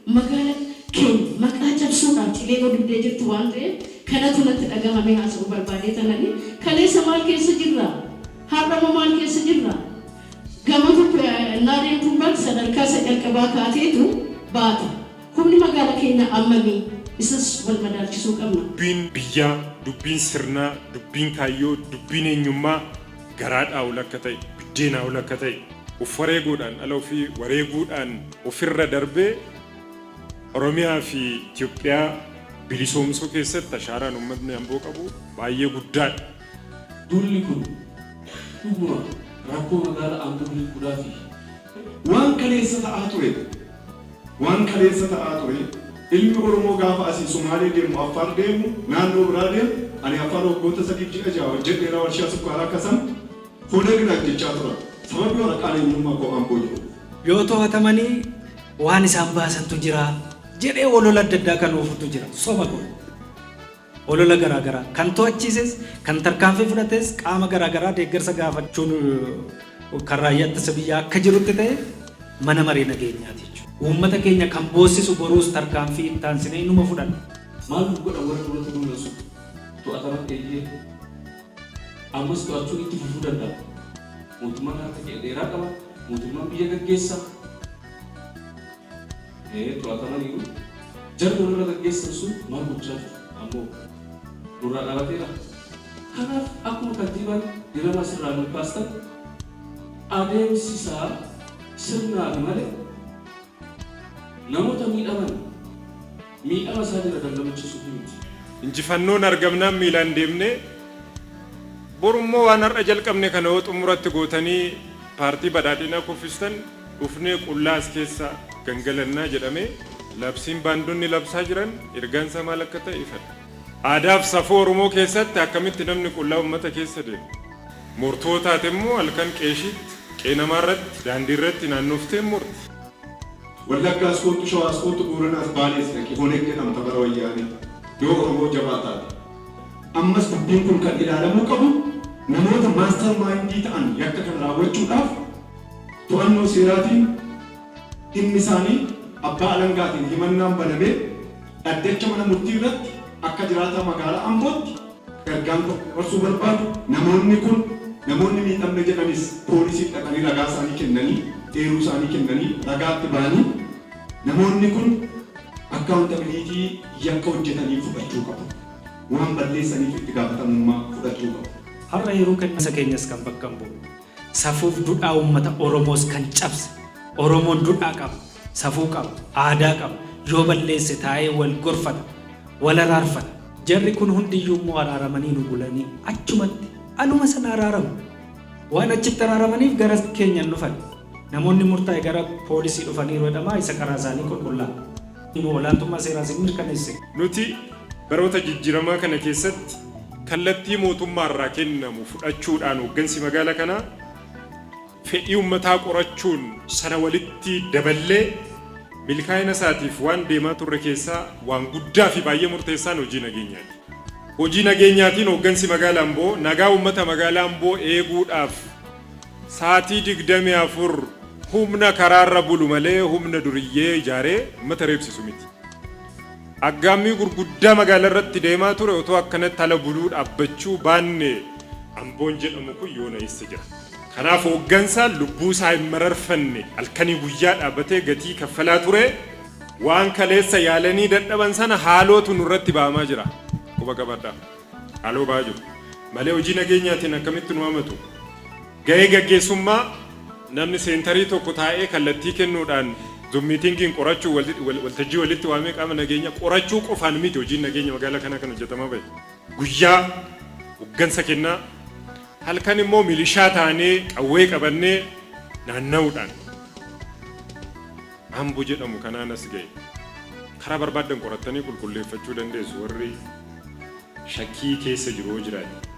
magaalaa keenya maqaa cabsuudhaan cilee dugdee jirtu waan ta'eef kanatu natti dhagahamee haasa'uu barbaadee tananii kaleessa maal keessa jirra har'ama maal keessa jirra gamatu naadeen tumbal sadarkaa jalqabaa kaateetu baata humni magaalaa keenya ammamii isas wal madaalchisuu qabna. Dubbiin biyyaa, dubbiin sirnaa, dubbiin kaayyoo, dubbiin eenyummaa garaadhaa ol akka ta'e, biddeenaa ol akka ta'e, of wareeguudhaan ala ofii wareeguudhaan ofirra darbee Oromiyaa fi Itoophiyaa bilisoomsuu keessatti ashaaraan uummatni Amboo qabu baay'ee guddaadha. Dulli kun dhuguma rakkoo magaalaa Amboo hiikuudhaa fi waan kaleessa ta'aa ture ilmi Oromoo gaafa asii Somaalee deemu Affaar deemu naannoo biraa deemu ani Affaar waggoota 3 hojjedheera warshaa sukkaaraa akkasam fuula gidhaa jechaa tura sababii waraqaan eenyummaa koo Amboo jiru. Yoo to'atamanii waan isaan baasantu jira jedhee olola adda addaa kan oofutu jira soba kun olola garaagaraa kan to'achiises kan tarkaanfii fudhates qaama garaagaraa deeggarsa gaafachuun kan raayyaa ittisa biyyaa akka jirutti ta'e mana maree nageenyaati jechuudha. Uummata keenya kan boossisu boruus tarkaanfii hin taansinee inuma fudhanna. Maal godha warra duratti mul'asu to'ataman ta'ee ammas to'achuun itti fufuu danda'a. Mootummaan harka dheeraa qaba. Mootummaan biyya gaggeessa. To'atamaniiru jarri warra gaggeessan sun maal gochaa jiru ammoo duraa dhalateera. Kanaaf akkuma kantiibaan dirama sirraa nu baastan adeemsisaa sirnaan malee namoota miidhama isaa jira dandamachiisuuf miti. Injifannoon argamnaan miilaan deemne borummoo waan har'a jalqabne kana yoo xumuratti gootanii paartii badhaadhinaa kuffistan dhufnee qullaas keessa gangalannaa jedhamee labsiin baandonni labsaa jiran ergaansa maal akka ta'e ifadha. Aadaaf safuu Oromoo keessatti akkamitti namni qullaa uummata keessa deema. Murtootaati immoo halkan qeeshiitti qeenamaa irratti daandii irratti naannooftee murti. Wallaggaas kootu Shawaas kootu Booranaas Baalees dhaqee Boneek jedhamta bara wayyaanii yoo Oromoo jabaa taate. Ammas dubbiin kun kan ilaalamuu qabu namoota maastar maayindii ta'an yakka kan raawwachuudhaaf to'annoo seeraatiin dhimmi isaanii abbaa alangaatiin himannaan banamee dhaddacha mana murtii irratti akka jiraataa magaalaa Ambootti ergaan dabarsuu barbaadu namoonni miidhamne jedhanis poolisiif dhaqanii ragaa isaanii kennanii eeruu isaanii kennanii ragaatti ba'anii namoonni kun akkaawuntabiliitii yakka hojjetanii fudhachuu qabu. Waan balleessaniif itti gaafatamummaa fudhachuu qabu. Har'a yeroo kenniisa keenyas kan bakka hin bu'u. Safuuf duudhaa uummata Oromoos kan cabse. Oromoon duudhaa qaba, safuu qaba, aadaa qaba. Yoo balleesse taa'ee wal gorfata, wal araarfata. Jarri kun hundiyyuu immoo araaramanii nu bulanii achumatti anuma sana araaramu. Waan achitti araaramaniif gara keenyan dhufan. Namoonni murtaa'e gara poolisii dhufaniiru jedhamaa isa karaa isaanii qulqullaa. Olaantummaa seeraa isin mirkaneesse. Nuti baroota jijjiiramaa kana keessatti kallattii mootummaa irraa kennamu fudhachuudhaan hooggansi magaalaa kanaa fedhii uummataa qorachuun sana walitti daballee milkaa'ina isaatiif waan deemaa turre keessaa waan guddaa fi baay'ee murteessaan hojii nageenyaati. Hojii nageenyaatiin hooggansi magaalaa Amboo nagaa uummata magaalaa Amboo eeguudhaaf sa'aatii 24 humna karaarra bulu malee humna duriyyee ijaaree uummata reebsisu miti. Aggaammii gurguddaa magaalaa irratti deemaa ture otoo akkanatti ala buluu dhaabbachuu baanne Amboon jedhamu kun yoona eessa jira. Kanaaf hooggansaan lubbuu isaa hin mararfanne halkanii guyyaa dhaabbatee gatii kaffalaa ture waan kaleessa yaalanii dadhaban sana haalootu nurratti ba'amaa jira. Quba qabadhaa. Haaloo ba'aa jiru. Malee hojii nageenyaatiin akkamitti nu hamatu. Gahee gaggeessummaa namni seentarii tokko taa'ee kallattii kennuudhaan zummiitingiin qorachuu waltajjii walitti waamee qaama nageenya qorachuu qofaan miti hojiin nageenya magaalaa kana kan hojjetamaa bahe. Guyyaa hooggansa kennaa halkan immoo milishaa taanee qawwee qabannee naanna'uudhaan Amboo jedhamu kanaan as ga'e. Karaa barbaadan qorattanii qulqulleeffachuu dandeessu warri shakkii keessa jiru jiraate.